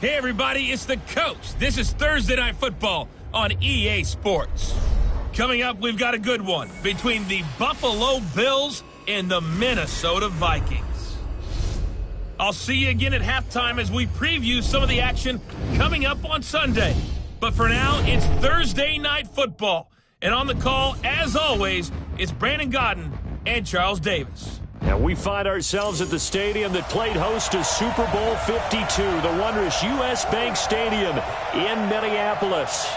Hey everybody, it's the coach. This is Thursday Night Football on EA Sports. Coming up, we've got a good one between the Buffalo Bills and the Minnesota Vikings. I'll see you again at halftime as we preview some of the action coming up on Sunday. But for now, it's Thursday Night Football. And on the call, as always, it's Brandon Godden and Charles Davis. And we find ourselves at the stadium that played host to Super Bowl 52, the wondrous U.S. Bank Stadium in Minneapolis.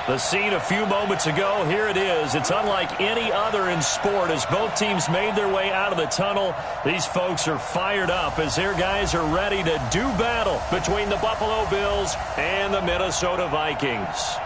The scene a few moments ago, here it is. It's unlike any other in sport as both teams made their way out of the tunnel. These folks are fired up as their guys are ready to do battle between the Buffalo Bills and the Minnesota Vikings.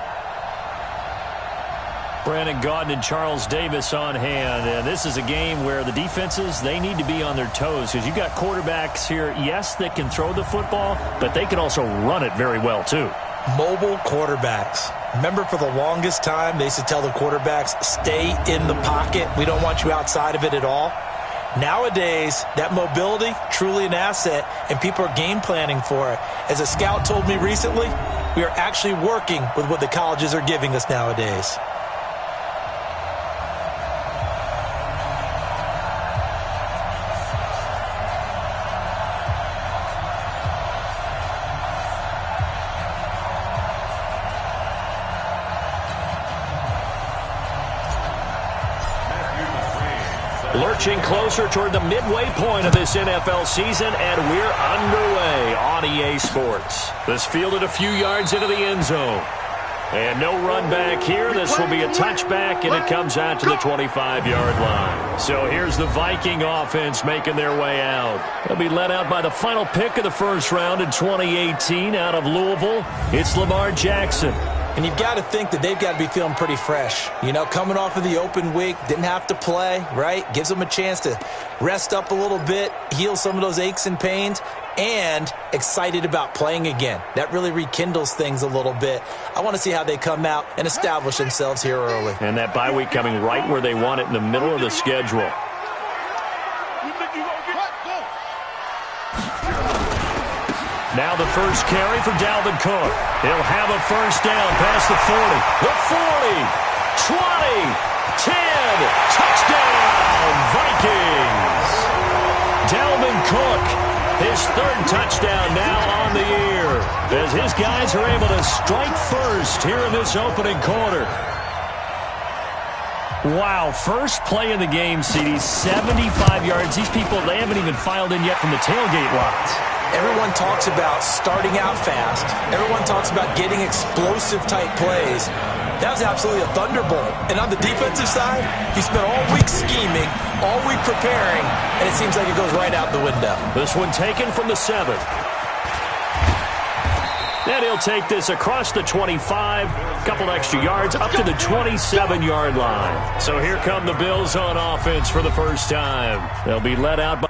Brandon Gaudin and Charles Davis on hand. And this is a game where the defenses, they need to be on their toes because you've got quarterbacks here, yes, that can throw the football, but they can also run it very well, too. Mobile quarterbacks. Remember, for the longest time, they used to tell the quarterbacks, stay in the pocket. We don't want you outside of it at all. Nowadays, that mobility, truly an asset, and people are game planning for it. As a scout told me recently, we are actually working with what the colleges are giving us nowadays. Lurching closer toward the midway point of this NFL season, and we're underway on EA Sports. This fielded a few yards into the end zone. And no run back here. This will be a touchback, and it comes out to the 25-yard line. So here's the Viking offense making their way out. They'll be led out by the final pick of the first round in 2018 out of Louisville. It's Lamar Jackson. And you've got to think that they've got to be feeling pretty fresh. You know, coming off of the open week, didn't have to play, right? Gives them a chance to rest up a little bit, heal some of those aches and pains, and excited about playing again. That really rekindles things a little bit. I want to see how they come out and establish themselves here early. And that bye week coming right where they want it in the middle of the schedule. Now the first carry for Dalvin Cook. He'll have a first down past the 40. The 40, 20, 10, touchdown, Vikings. Dalvin Cook, his third touchdown now on the year as his guys are able to strike first here in this opening quarter. Wow, first play of the game, CD, 75 yards. These people, they haven't even filed in yet from the tailgate lots. Everyone talks about starting out fast. Everyone talks about getting explosive-type plays. That was absolutely a thunderbolt. And on the defensive side, he spent all week scheming, all week preparing, and it seems like it goes right out the window. This one taken from the 7. And he'll take this across the 25, a couple extra yards, up to the 27-yard line. So here come the Bills on offense for the first time. They'll be led out by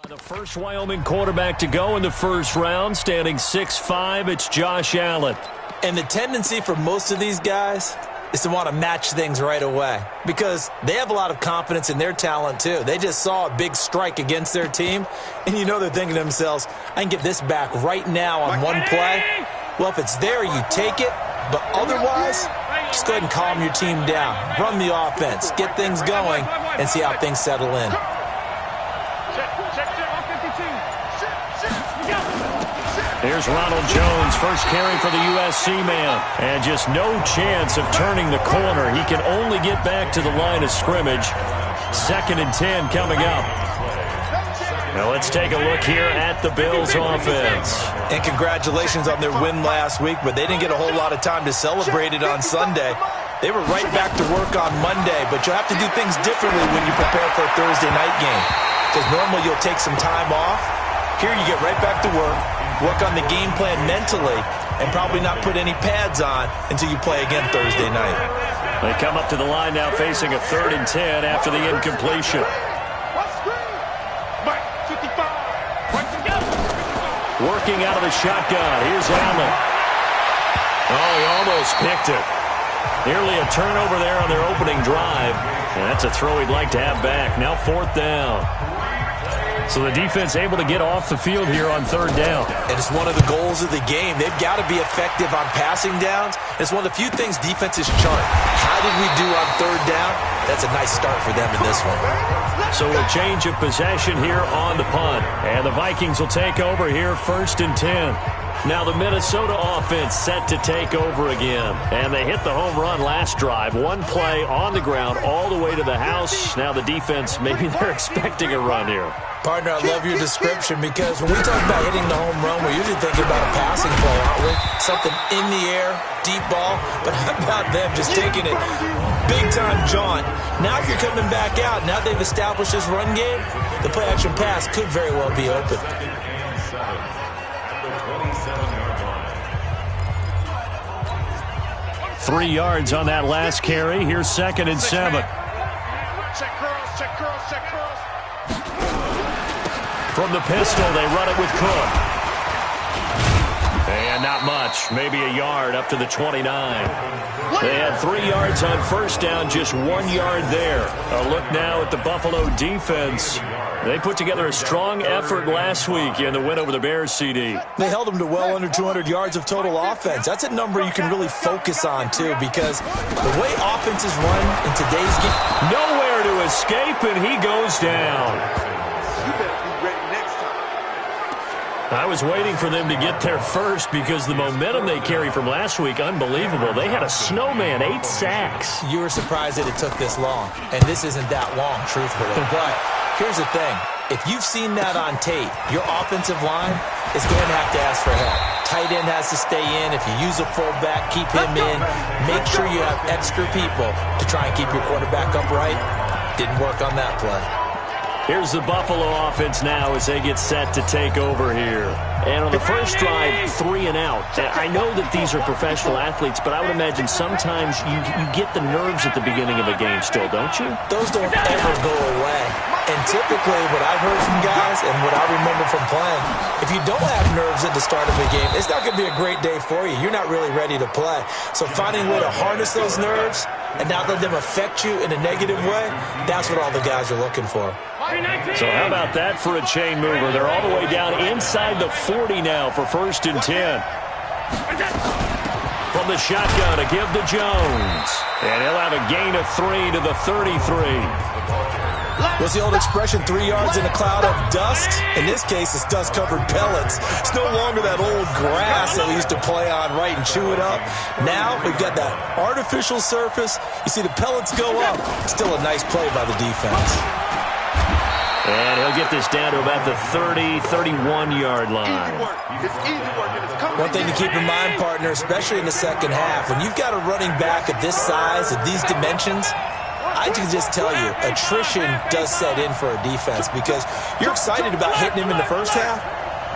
the first Wyoming quarterback to go in the first round, standing 6'5", it's Josh Allen. And the tendency for most of these guys is to want to match things right away because they have a lot of confidence in their talent too. They just saw a big strike against their team, and you know they're thinking to themselves, I can get this back right now on one play. Well, if it's there, you take it, but otherwise, just go ahead and calm your team down. Run the offense, get things going, and see how things settle in. Here's Ronald Jones, first carry for the USC man. And just no chance of turning the corner. He can only get back to the line of scrimmage. 2nd and 10 coming up. Now let's take a look here at the Bills offense. And congratulations on their win last week, but they didn't get a whole lot of time to celebrate it on Sunday. They were right back to work on Monday, but you'll have to do things differently when you prepare for a Thursday night game. Because normally you'll take some time off. Here you get right back to work. work on the game plan mentally, and probably not put any pads on until you play again Thursday night. They come up to the line now facing a 3rd and 10 after the incompletion. Working out of the shotgun. Here's Allen. Oh, he almost picked it. Nearly a turnover there on their opening drive. And that's a throw he'd like to have back. Now 4th down. So the defense able to get off the field here on 3rd down. And it's one of the goals of the game. They've got to be effective on passing downs. It's one of the few things defenses chart. How did we do on 3rd down? That's a nice start for them in this one. So a change of possession here on the punt. And the Vikings will take over here 1st and 10. Now the Minnesota offense set to take over again. And they hit the home run last drive. One play on the ground all the way to the house. Now the defense, maybe they're expecting a run here. Partner, I love your description because when we talk about hitting the home run, we're usually thinking about a passing play, aren't we? Something in the air, deep ball. But how about them just taking it big-time jaunt? Now if you're coming back out, now they've established this run game, the play-action pass could very well be open. 3 yards on that last carry. Here's 2nd and 7. From the pistol, they run it with Cook. And not much. Maybe a yard up to the 29. They had 3 yards on 1st down, just 1 yard there. A look now at the Buffalo defense. They put together a strong effort last week in the win over the Bears, CD. They held them to well under 200 yards of total offense. That's a number you can really focus on, too, because the way offenses run in today's game. Nowhere to escape, and he goes down. You better be ready next time. I was waiting for them to get there first because the momentum they carry from last week, unbelievable. They had a snowman, 8 sacks. You were surprised that it took this long, and this isn't that long, truthfully. But here's the thing. If you've seen that on tape, your offensive line is going to have to ask for help. Tight end has to stay in. If you use a fullback, keep him in. Make sure you have extra people to try and keep your quarterback upright. Didn't work on that play. Here's the Buffalo offense now as they get set to take over here. And on the first drive, 3 and out. I know that these are professional athletes, but I would imagine sometimes you get the nerves at the beginning of a game still, don't you? Those don't ever go away. And typically what I've heard from guys and what I remember from playing, if you don't have nerves at the start of a game, it's not going to be a great day for you. You're not really ready to play. So finding a way to harness those nerves and not let them affect you in a negative way, that's what all the guys are looking for. So how about that for a chain mover? They're all the way down inside the 40 now for 1st and 10. From the shotgun to give to Jones. And he'll have a gain of 3 to the 33. What's the old expression, 3 yards in a cloud of dust? In this case, it's dust-covered pellets. It's no longer that old grass that we used to play on, right, and chew it up. Now we've got that artificial surface. You see the pellets go up. Still a nice play by the defense. And he'll get this down to about the 30, 31-yard line. One thing to keep in mind, partner, especially in the second half, when you've got a running back of this size, of these dimensions, I can just tell you, attrition does set in for a defense because you're excited about hitting him in the first half.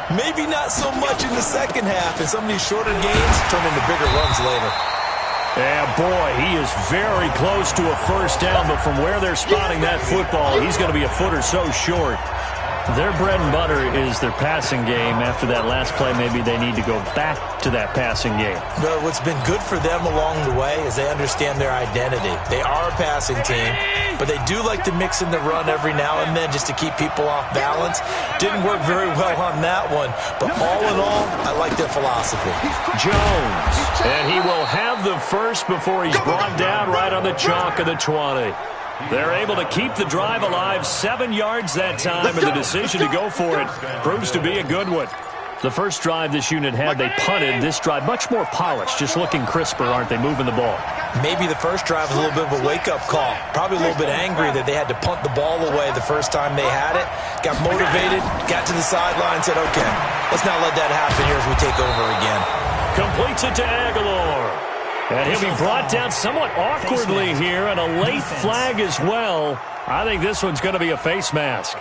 Maybe not so much in the second half, and some of these shorter games turn into bigger runs later. Yeah, boy, he is very close to a first down, but from where they're spotting that football, he's going to be a foot or so short. Their bread and butter is their passing game. After that last play, maybe they need to go back to that passing game. But what's been good for them along the way is they understand their identity. They are a passing team, but they do like to mix in the run every now and then just to keep people off balance. Didn't work very well on that one, but all in all, I like their philosophy. Jones, and he will have the first before he's brought down right on the chalk of the 20. They're able to keep the drive alive, 7 yards that time, and the decision to go for it proves to be a good one. The first drive this unit had, they punted. This drive, much more polished, just looking crisper, aren't they, moving the ball? Maybe the first drive was a little bit of a wake-up call. Probably a little bit angry that they had to punt the ball away the first time they had it. Got motivated, got to the sideline, said, okay, let's not let that happen here as we take over again. Completes it to Aguilar. And he'll be brought down somewhat awkwardly here, and a late flag as well. I think this one's going to be a face mask.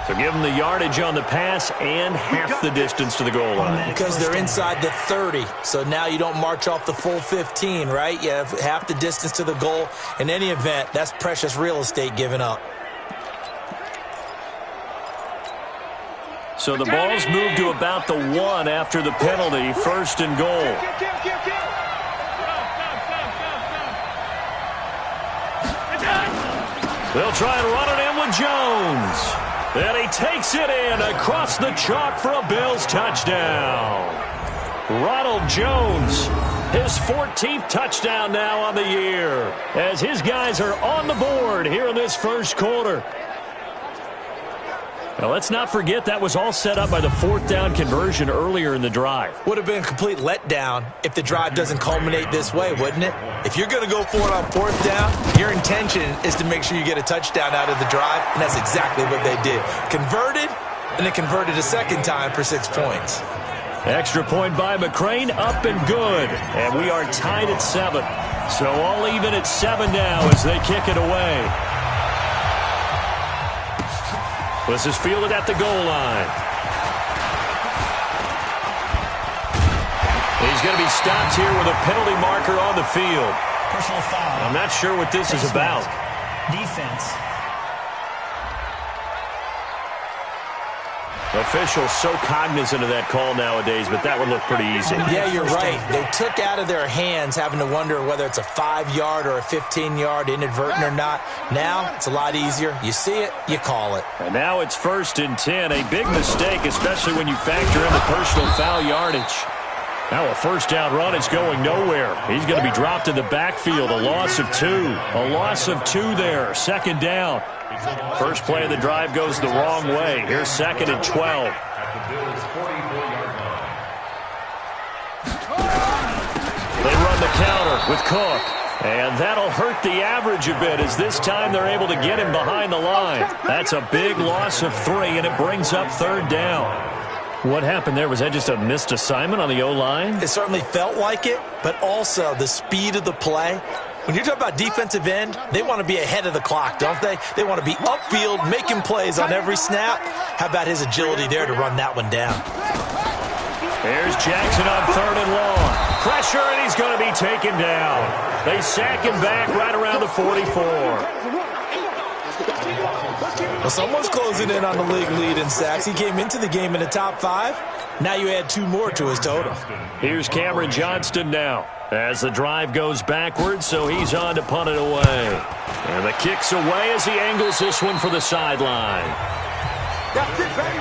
So give them the yardage on the pass and half the distance to the goal line. Because they're inside the 30, so now you don't march off the full 15, right? You have half the distance to the goal. In any event, that's precious real estate given up. So the ball's moved to about the 1 after the penalty, 1st and goal. They'll try and run it in with Jones. And he takes it in across the chalk for a Bills touchdown. Ronald Jones, his 14th touchdown now on the year, as his guys are on the board here in this first quarter. Now, let's not forget that was all set up by the 4th down conversion earlier in the drive. Would have been a complete letdown if the drive doesn't culminate this way, wouldn't it? If you're going to go for it on 4th down, your intention is to make sure you get a touchdown out of the drive, and that's exactly what they did. Converted, and then converted a second time for 6 points. Extra point by McCrane, up and good. And we are tied at 7. So all even at 7 now as they kick it away. This is fielded at the goal line. He's going to be stopped here with a penalty marker on the field. Personal foul. I'm not sure what this is about. Defense. Officials so cognizant of that call nowadays, but that would look pretty easy. Yeah, you're right. They took out of their hands having to wonder whether it's a 5-yard or a 15-yard inadvertent or not. Now it's a lot easier. You see it, you call it. And now it's 1st and 10. A big mistake, especially when you factor in the personal foul yardage. Now a 1st down run is going nowhere. He's going to be dropped in the backfield. A loss of 2. A loss of 2 there. 2nd down. First play of the drive goes the wrong way. Here's 2nd and 12. They run the counter with Cook. And that'll hurt the average a bit as this time they're able to get him behind the line. That's a big loss of 3, and it brings up 3rd down. What happened there? Was that just a missed assignment on the O-line? It certainly felt like it, but also the speed of the play. When you're talking about defensive end, they want to be ahead of the clock, don't they? They want to be upfield, making plays on every snap. How about his agility there to run that one down? Here's Jackson on 3rd and long. Pressure, and he's going to be taken down. They sack him back right around the 44. Well, someone's closing in on the league lead in sacks. He came into the game in the top 5. Now you add 2 more to his total. Here's Cameron Johnston now as the drive goes backwards, so he's on to punt it away. And the kick's away as he angles this one for the sideline. That's it, baby.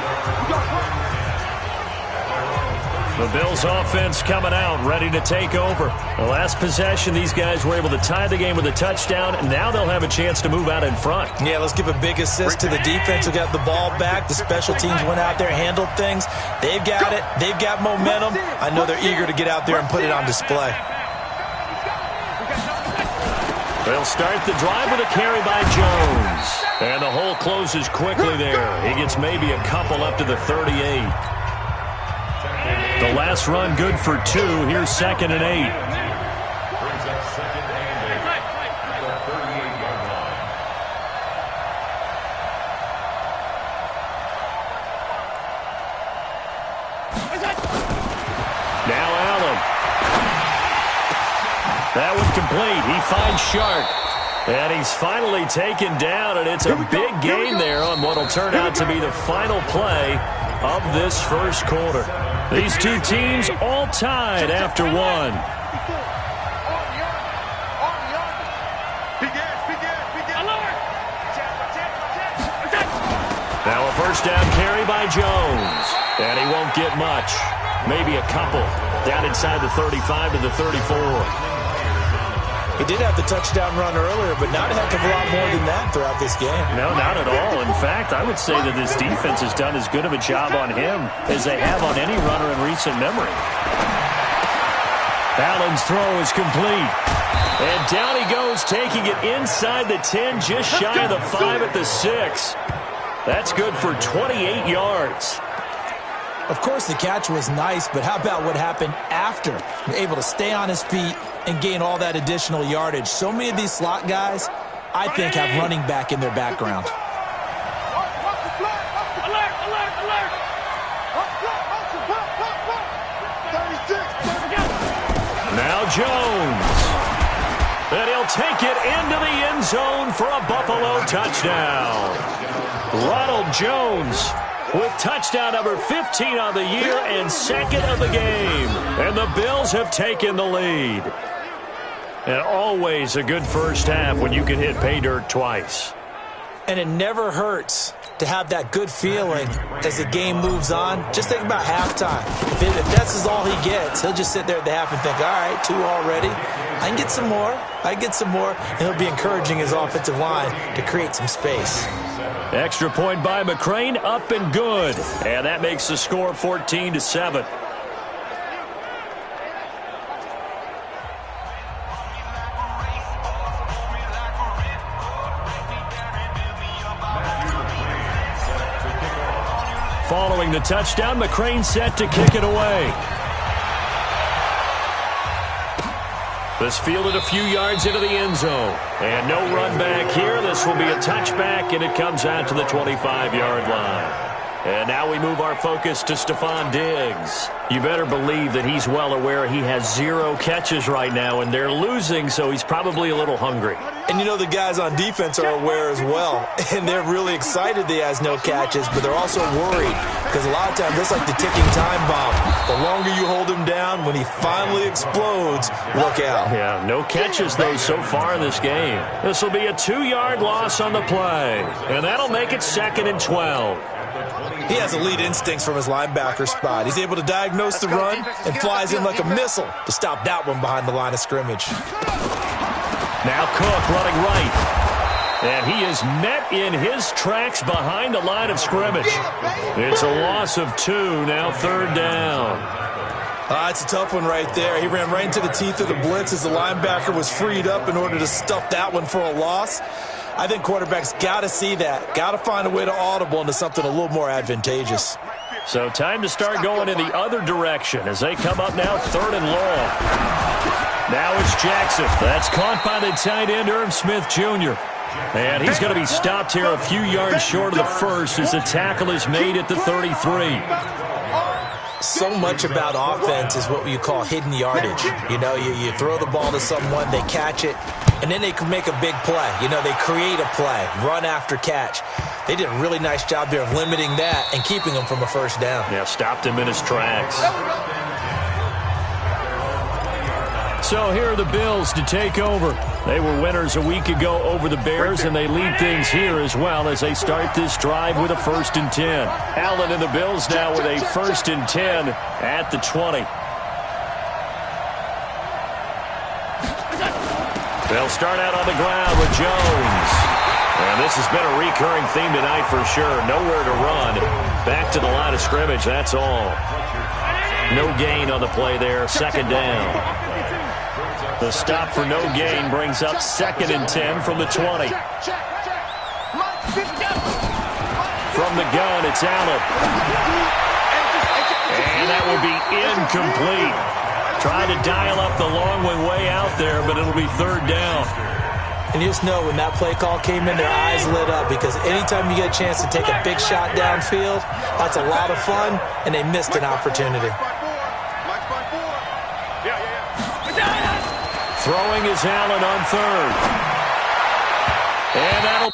The Bills offense coming out, ready to take over. The last possession, these guys were able to tie the game with a touchdown, and now they'll have a chance to move out in front. Yeah, let's give a big assist to the defense who got the ball back. The special teams went out there, handled things. They've got it. They've got momentum. I know they're eager to get out there and put it on display. They'll start the drive with a carry by Jones. And the hole closes quickly there. He gets maybe a couple up to the 38. The last run good for 2. Here's 2nd and 8. Now Allen. That one complete. He finds Shark. And he's finally taken down, and it's a big gain there on what will turn out to be the final play of this first quarter. These two teams all tied after 1. Now a 1st down carry by Jones. And he won't get much. Maybe a couple. Down inside the 35 to the 34. He did have the touchdown run earlier, but not a heck of a lot more than that throughout this game. No, not at all. In fact, I would say that this defense has done as good of a job on him as they have on any runner in recent memory. Allen's throw is complete. And down he goes, taking it inside the 10, just shy of the 5 at the 6. That's good for 28 yards. Of course, the catch was nice, but how about what happened after? Able to stay on his feet and gain all that additional yardage. So many of these slot guys, I think, have running back in their background. Jones. And he'll take it into the end zone for a Buffalo touchdown. Ronald Jones with touchdown number 15 on the year and second of the game. And the Bills have taken the lead. And always a good first half when you can hit pay dirt twice. And it never hurts to have that good feeling as the game moves on. Just think about halftime. If that's all he gets, he'll just sit there at the half and think, all right, 2 already. I can get some more. And he'll be encouraging his offensive line to create some space. Extra point by McCrane, up and good. And that makes the score 14-7. Following the touchdown, McCrane set to kick it away. This fielded a few yards into the end zone. And no run back here. This will be a touchback, and it comes out to the 25-yard line. And now we move our focus to Stephon Diggs. You better believe that he's well aware he has 0 catches right now, and they're losing, so he's probably a little hungry. And you know the guys on defense are aware as well. And they're really excited that he has no catches, but they're also worried because a lot of times that's like the ticking time bomb. The longer you hold him down, when he finally explodes, look out. Yeah, no catches, though, so far in this game. This will be a 2-yard loss on the play, and that'll make it 2nd and 12. He has elite instincts from his linebacker spot. He's able to diagnose the run and flies in like a missile to stop that one behind the line of scrimmage. Now Cook running right. And he is met in his tracks behind the line of scrimmage. It's a loss of 2, now 3rd down. It's a tough one right there. He ran right into the teeth of the blitz as the linebacker was freed up in order to stuff that one for a loss. I think quarterbacks got to see that. Got to find a way to audible into something a little more advantageous. So time to start going in the other direction as they come up now 3rd and long. Now it's Jackson. That's caught by the tight end, Irv Smith Jr. And he's going to be stopped here a few yards short of the first as the tackle is made at the 33. So much about offense is what you call hidden yardage. You know, you throw the ball to someone, they catch it, and then they can make a big play. You know, they create a play, run after catch. They did a really nice job there of limiting that and keeping him from a first down. Yeah, stopped him in his tracks. So here are the Bills to take over. They were winners a week ago over the Bears, and they lead things here as well as they start this drive with a 1st and 10. Allen and the Bills now with a 1st and 10 at the 20. They'll start out on the ground with Jones. And this has been a recurring theme tonight for sure. Nowhere to run. Back to the line of scrimmage, that's all. No gain on the play there, 2nd down. The stop for no gain brings up 2nd and 10 from the 20. From the gun, it's Allen. And that will be incomplete. Trying to dial up the long one way out there, but it'll be 3rd down. And you just know when that play call came in, their eyes lit up because anytime you get a chance to take a big shot downfield, that's a lot of fun, and they missed an opportunity. Throwing is Allen on 3rd. And that'll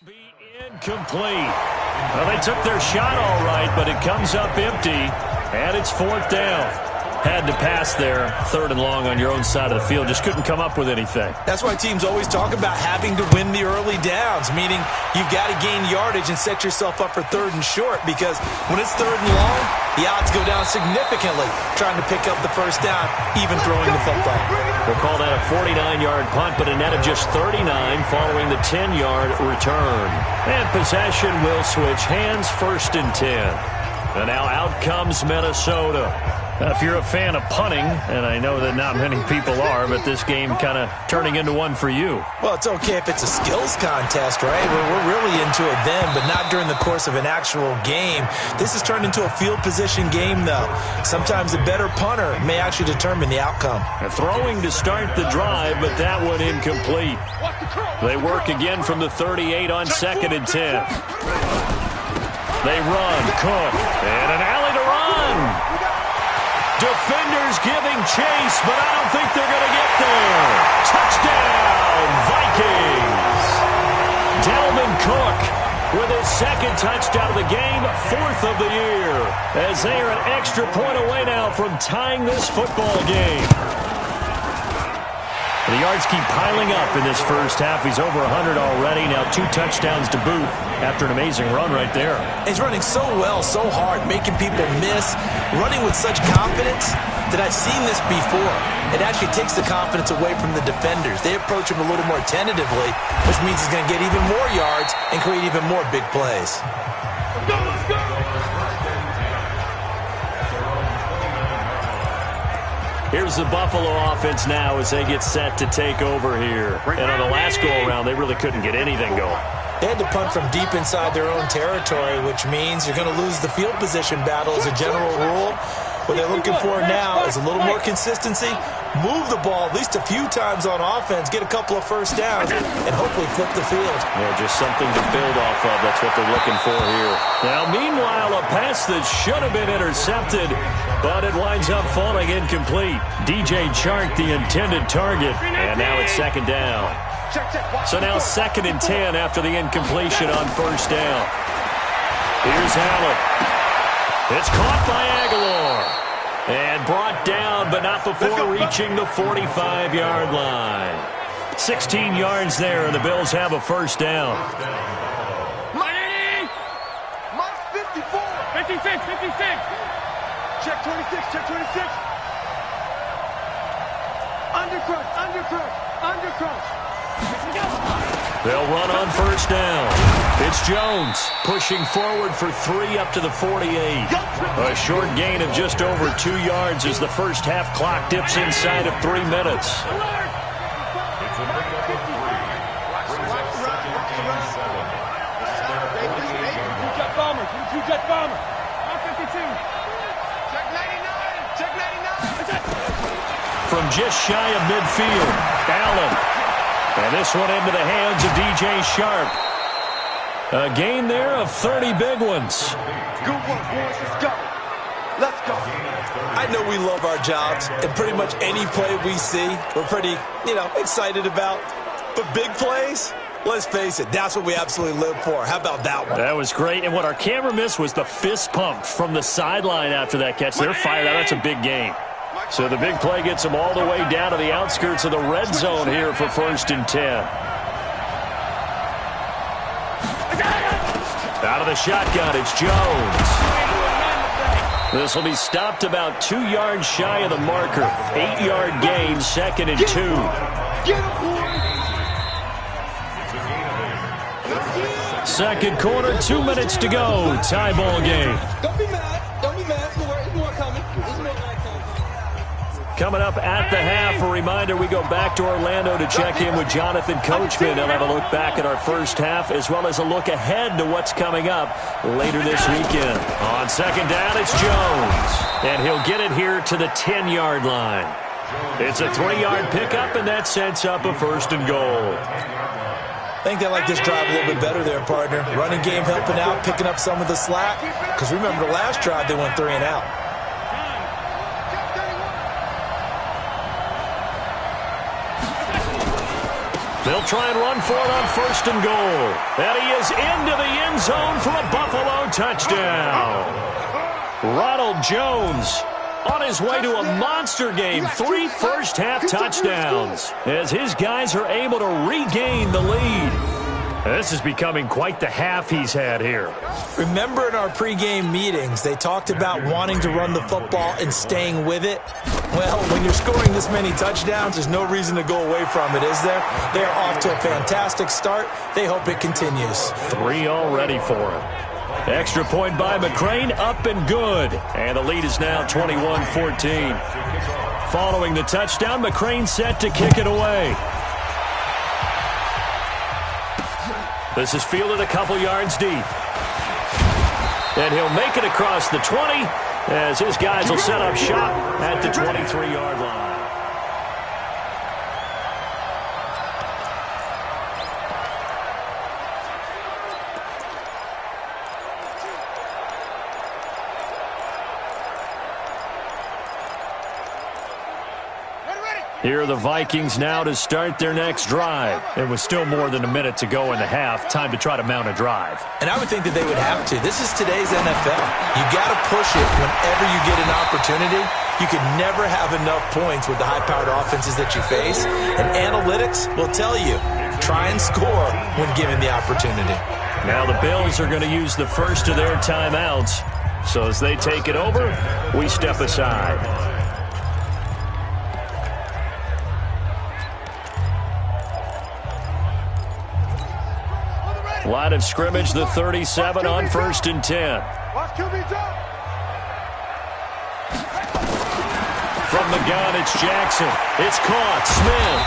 Be incomplete. Well, they took their shot all right, but it comes up empty, and it's 4th down. Had to pass there, 3rd and long on your own side of the field. Just couldn't come up with anything. That's why teams always talk about having to win the early downs, meaning you've got to gain yardage and set yourself up for 3rd and short, because when it's 3rd and long, the odds go down significantly trying to pick up the 1st down, even throwing the football. We'll call that a 49-yard punt, but a net of just 39 following the 10-yard return. And possession will switch hands, 1st and 10. And now out comes Minnesota. Now, if you're a fan of punting, and I know that not many people are, but this game kind of turning into one for you. Well, it's okay if it's a skills contest, right? We're really into it then, but not during the course of an actual game. This has turned into a field position game, though. Sometimes the better punter may actually determine the outcome. And throwing to start the drive, but that one incomplete. They work again from the 38 on 2nd and 10. They run, Cook, and an alley to run. Defenders giving chase, but I don't think they're going to get there. Touchdown, Vikings. Dalvin Cook with his 2nd touchdown of the game, 4th of the year, as they are an extra point away now from tying this football game. The yards keep piling up in this first half. He's over 100 already. Now 2 touchdowns to boot after an amazing run right there. He's running so well, so hard, making people miss, running with such confidence that I've seen this before. It actually takes the confidence away from the defenders. They approach him a little more tentatively, which means he's going to get even more yards and create even more big plays. Let's go, let's go! Here's the Buffalo offense now as they get set to take over here. And on the last go-around, they really couldn't get anything going. They had to punt from deep inside their own territory, which means you're going to lose the field position battle as a general rule. What they're looking for now is a little more consistency, move the ball at least a few times on offense, get a couple of 1st downs, and hopefully flip the field. Yeah, just something to build off of. That's what they're looking for here. Now, meanwhile, a pass that should have been intercepted, but it winds up falling incomplete. DJ Chark, the intended target, and now it's 2nd down. So now 2nd and 10 after the incompletion on 1st down. Here's Allen. It's caught by Aguilar. And brought down, but not before reaching the 45-yard line. 16 yards there, and the Bills have a 1st down. Money! Mark 54! 56, 56! Check 26, check 26! Undercrush, undercrush, undercrush! They'll run on 1st down. It's Jones pushing forward for 3 up to the 48. A short gain of just over 2 yards as the first half clock dips inside of 3 minutes. Two-jet bomber, two-jet bomber. 52. Check 99, check 99. From just shy of midfield, Allen. And this one into the hands of DJ Sharp. A gain there of 30 big ones. Good work, boys. Let's go. Let's go. I know we love our jobs, and pretty much any play we see, we're pretty, excited about. But big plays, let's face it, that's what we absolutely live for. How about that one? That was great. And what our camera missed was the fist pump from the sideline after that catch. They're fired out. That's a big game. So the big play gets them all the way down to the outskirts of the red zone here for 1st and 10. Out of the shotgun, it's Jones. This will be stopped about 2 yards shy of the marker. 8-yard gain, 2nd and 2. Second quarter, 2 minutes to go. Tie ball game. Don't be mad. Don't be mad. There's more coming. There's more coming. Coming up at the half, a reminder, we go back to Orlando to check in with Jonathan Coachman. He'll have a look back at our first half as well as a look ahead to what's coming up later this weekend. On 2nd down, it's Jones. And he'll get it here to the 10-yard line. It's a 3-yard pickup, and that sets up a 1st and goal. I think they like this drive a little bit better there, partner. Running game helping out, picking up some of the slack. Because remember the last drive, they went 3 and out. They'll try and run for it on 1st and goal. And he is into the end zone for a Buffalo touchdown. Ronald Jones on his way to a monster game. 3 first-half touchdowns as his guys are able to regain the lead. This is becoming quite the half he's had here. Remember in our pregame meetings, they talked about wanting to run the football and staying with it? Well, when you're scoring this many touchdowns, there's no reason to go away from it, is there? They're off to a fantastic start. They hope it continues. 3 already for him. Extra point by McCrane, up and good. And the lead is now 21-14. Following the touchdown, McCrane set to kick it away. This is fielded a couple yards deep. And he'll make it across the 20 as his guys will set up shop at the 23-yard line. Here are the Vikings now to start their next drive. It was still more than a minute to go in the half. Time to try to mount a drive. And I would think that they would have to. This is today's NFL. You got to push it whenever you get an opportunity. You can never have enough points with the high-powered offenses that you face. And analytics will tell you, try and score when given the opportunity. Now the Bills are going to use the first of their timeouts. So as they take it over, we step aside. Line of scrimmage, the 37 on 1st and 10. From the gun, it's Jackson. It's caught. Smith.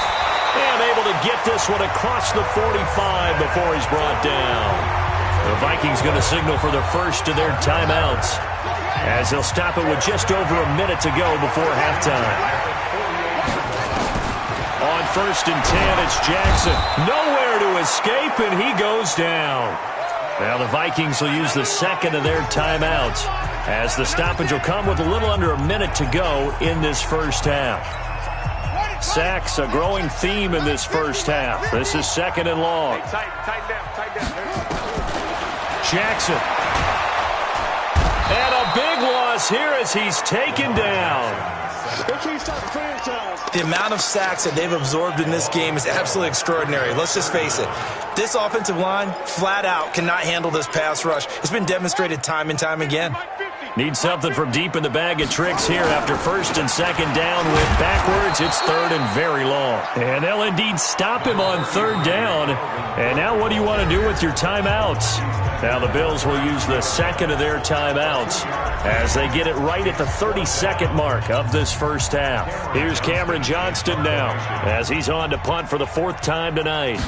And able to get this one across the 45 before he's brought down. The Vikings going to signal for the first of their timeouts as they'll stop it with just over a minute to go before halftime. On 1st and 10, it's Jackson. Nowhere to escape, and he goes down. Now the Vikings will use the second of their timeouts as the stoppage will come with a little under a minute to go in this first half. Sacks, a growing theme in this first half. This is 2nd and long. Jackson. And a big loss here as he's taken down. The amount of sacks that they've absorbed in this game is absolutely extraordinary. Let's just face it. This offensive line, flat out, cannot handle this pass rush. It's been demonstrated time and time again. Need something from deep in the bag of tricks here after 1st and 2nd down. Went backwards. It's 3rd and very long. And they'll indeed stop him on 3rd down. And now what do you want to do with your timeouts? Now the Bills will use the second of their timeouts as they get it right at the 32nd mark of this first half. Here's Cameron Johnston now as he's on to punt for the 4th time tonight.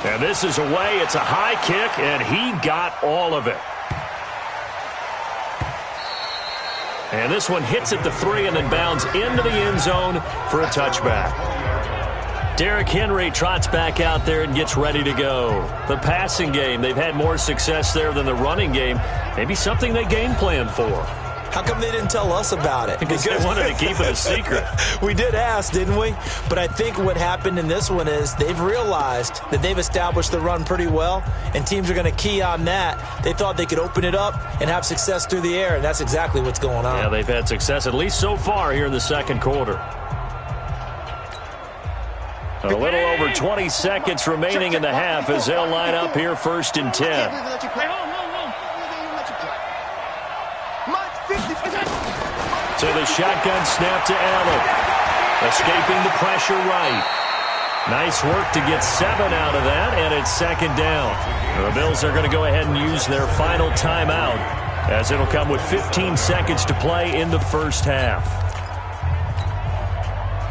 And this is away. It's a high kick, and he got all of it. And this one hits at the 3 and then bounds into the end zone for a touchback. Derrick Henry trots back out there and gets ready to go. The passing game, they've had more success there than the running game. Maybe something they game plan for. How come they didn't tell us about it? Because they wanted to keep it a secret. We did ask, didn't we? But I think what happened in this one is they've realized that they've established the run pretty well, and teams are going to key on that. They thought they could open it up and have success through the air, and that's exactly what's going on. Yeah, they've had success, at least so far here in the second quarter. A little over 20 seconds remaining in the half as they'll line up here 1st and 10. So the shotgun snap to Allen. Escaping the pressure right. Nice work to get 7 out of that, and it's 2nd down. The Bills are going to go ahead and use their final timeout as it'll come with 15 seconds to play in the first half.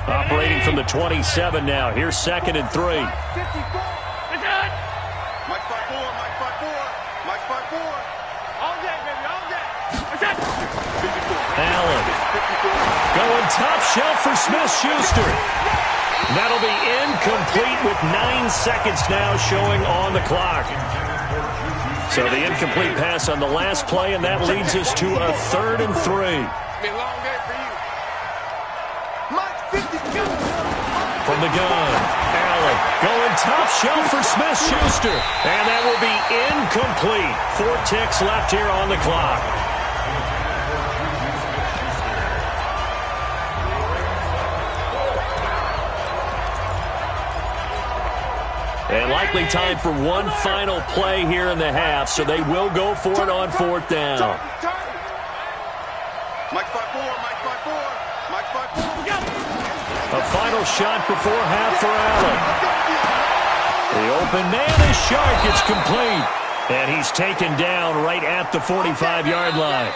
Operating from the 27 now. Here's 2nd and 3. Allen going top shelf for Smith-Schuster. That'll be incomplete with 9 seconds now showing on the clock. So the incomplete pass on the last play, and that leads us to a 3rd and 3. From the the gun. Allen going top shelf for Smith-Schuster. And that will be incomplete. 4 ticks left here on the clock. And likely time for one final play here in the half, so they will go for it on 4th down. Mike 5-4, Mike 5-4, Mike 5-4. A final shot before half for Allen. The open man is Shark. It's complete. And he's taken down right at the 45-yard line.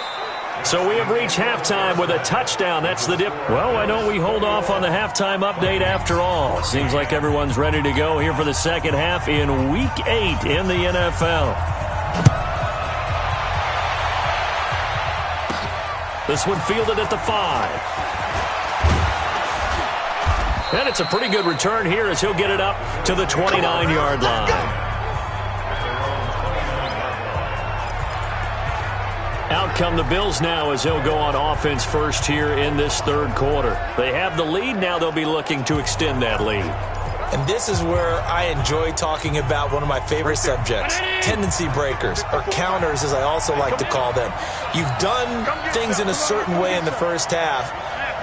So we have reached halftime with a touchdown. That's the dip. Well, why don't we hold off on the halftime update after all? Seems like everyone's ready to go here for the second half in Week 8 in the NFL. This one fielded at the 5. And it's a pretty good return here as he'll get it up to the 29-yard line. Out come the Bills now as they'll go on offense first here in this third quarter. They have the lead. Now they'll be looking to extend that lead. And this is where I enjoy talking about one of my favorite subjects, tendency breakers, or counters as I also like to call them. You've done things in a certain way in the first half,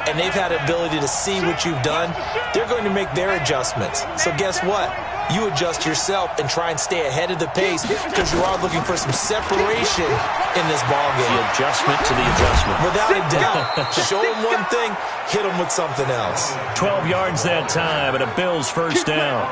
and they've had the ability to see what you've done. They're going to make their adjustments. So guess what? You adjust yourself and try and stay ahead of the pace because you are looking for some separation in this ballgame. The adjustment to the adjustment. Without a doubt. Show them one thing, hit them with something else. 12 yards that time and a Bills first down.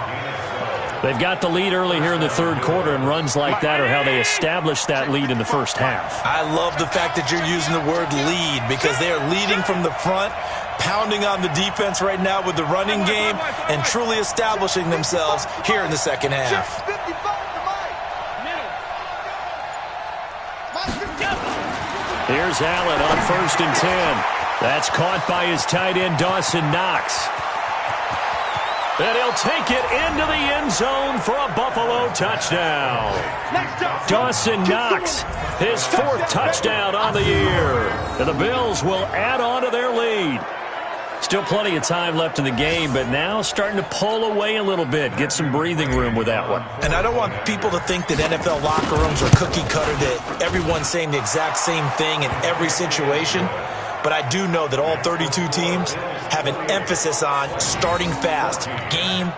They've got the lead early here in the third quarter, and runs like that are how they established that lead in the first half. I love the fact that you're using the word lead because they are leading from the front, pounding on the defense right now with the running game, and truly establishing themselves here in the second half. Here's Allen on 1st and 10. That's caught by his tight end, Dawson Knox. And he'll take it into the end zone for a Buffalo touchdown. Dawson Knox, his 4th touchdown on the year. And the Bills will add on to their lead. Still plenty of time left in the game, but now starting to pull away a little bit, get some breathing room with that one. And I don't want people to think that NFL locker rooms are cookie cutter, that everyone's saying the exact same thing in every situation. But I do know that all 32 teams have an emphasis on starting fast. Game,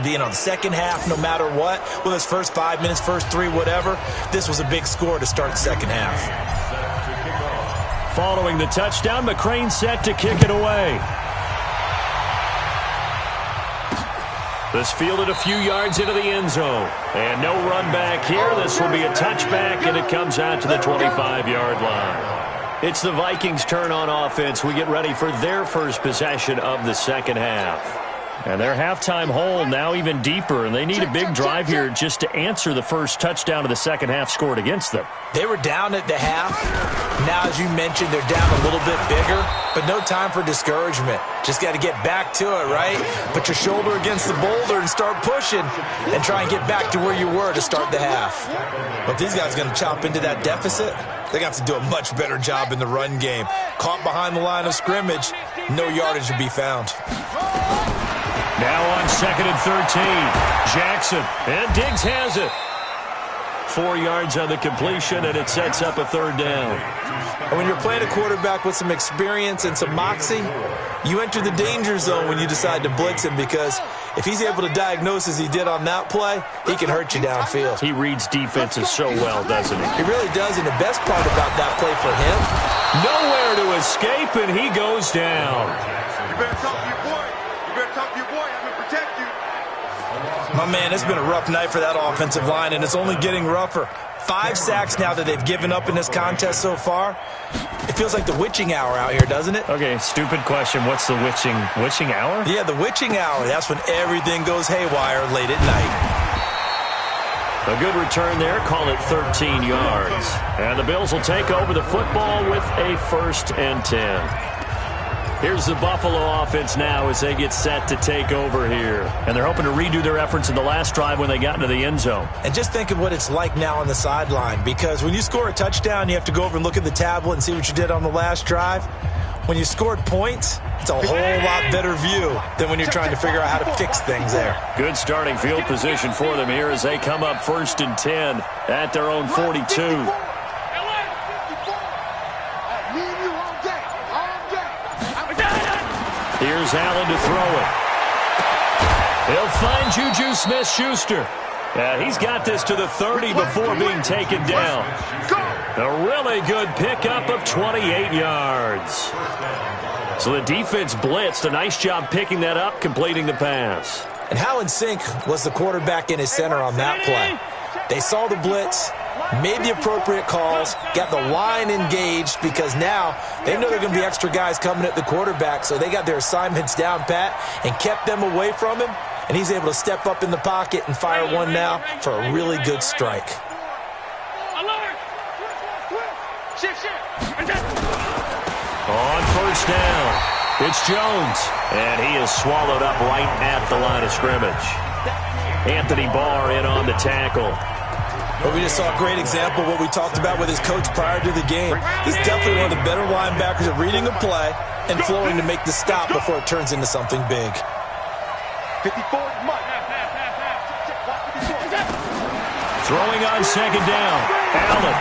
the second half, no matter what, whether it's first 5 minutes, first 3, whatever, this was a big score to start the second half. Following the touchdown, McCrane set to kick it away. This fielded a few yards into the end zone. And no run back here. This will be a touchback, and it comes out to the 25-yard line. It's the Vikings' turn on offense. We get ready for their first possession of the second half. And their halftime hole now even deeper, and they need a big drive here just to answer the first touchdown of the second half scored against them. They were down at the half. Now, as you mentioned, they're down a little bit bigger, but no time for discouragement. Just got to get back to it, right? Put your shoulder against the boulder and start pushing and try and get back to where you were to start the half. But these guys are going to chop into that deficit. They're going to have to do a much better job in the run game. Caught behind the line of scrimmage, no yardage to be found. Now on 2nd and 13, Jackson, and Diggs has it. 4 yards on the completion, and it sets up a 3rd down. And when you're playing a quarterback with some experience and some moxie, you enter the danger zone when you decide to blitz him, because if he's able to diagnose as he did on that play, he can hurt you downfield. He reads defenses so well, doesn't he? He really does, and the best part about that play for him, nowhere to escape, and he goes down. You better talk to your boy. You better talk to your boy. I'm going to protect you. My man, it's been a rough night for that offensive line, and it's only getting rougher. 5 sacks now that they've given up in this contest so far. It feels like the witching hour out here, doesn't it? Okay, stupid question. What's the witching hour? Yeah, the witching hour. That's when everything goes haywire late at night. A good return there. Call it 13 yards. And the Bills will take over the football with a 1st and 10. Here's the Buffalo offense now as they get set to take over here. And they're hoping to redo their efforts in the last drive when they got into the end zone. And just think of what it's like now on the sideline, because when you score a touchdown, you have to go over and look at the tablet and see what you did on the last drive. When you scored points, it's a whole lot better view than when you're trying to figure out how to fix things there. Good starting field position for them here as they come up 1st and 10 at their own 42. Here's Allen to throw it. He'll find Juju Smith-Schuster. He's got this to the 30 before being taken down. A really good pickup of 28 yards. So the defense blitzed. A nice job picking that up, completing the pass. And how in sync was the quarterback in his center on that play? They saw the blitz, made the appropriate calls, got the line engaged because now they know there are going to be extra guys coming at the quarterback, so they got their assignments down pat and kept them away from him, and he's able to step up in the pocket and fire one now for a really good strike. On 1st down, it's Jones, and he is swallowed up right at the line of scrimmage. Anthony Barr in on the tackle. Well, we just saw a great example of what we talked about with his coach prior to the game. He's definitely one of the better linebackers at reading a play and flowing to make the stop before it turns into something big. 54, Throwing on 2nd down, Allen.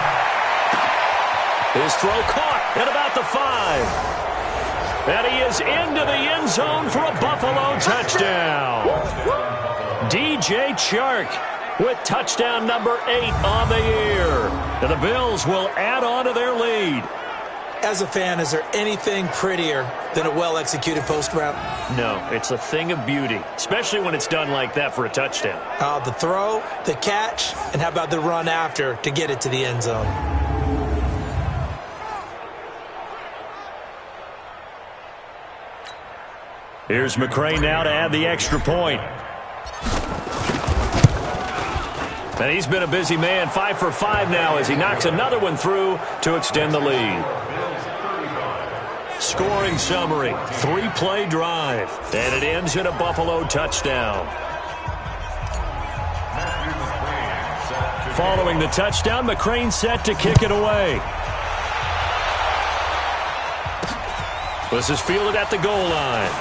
His throw caught at about the 5. And he is into the end zone for a Buffalo touchdown. DJ Chark with touchdown number 8 on the year. And the Bills will add on to their lead. As a fan, is there anything prettier than a well-executed post route? No, it's a thing of beauty, especially when it's done like that for a touchdown. The throw, the catch, and how about the run after to get it to the end zone? Here's McCray now to add the extra point. And he's been a busy man, 5 for 5 now as he knocks another one through to extend the lead. Scoring summary, 3-play drive, and it ends in a Buffalo touchdown. Following the touchdown, McCray set to kick it away. This is fielded at the goal line.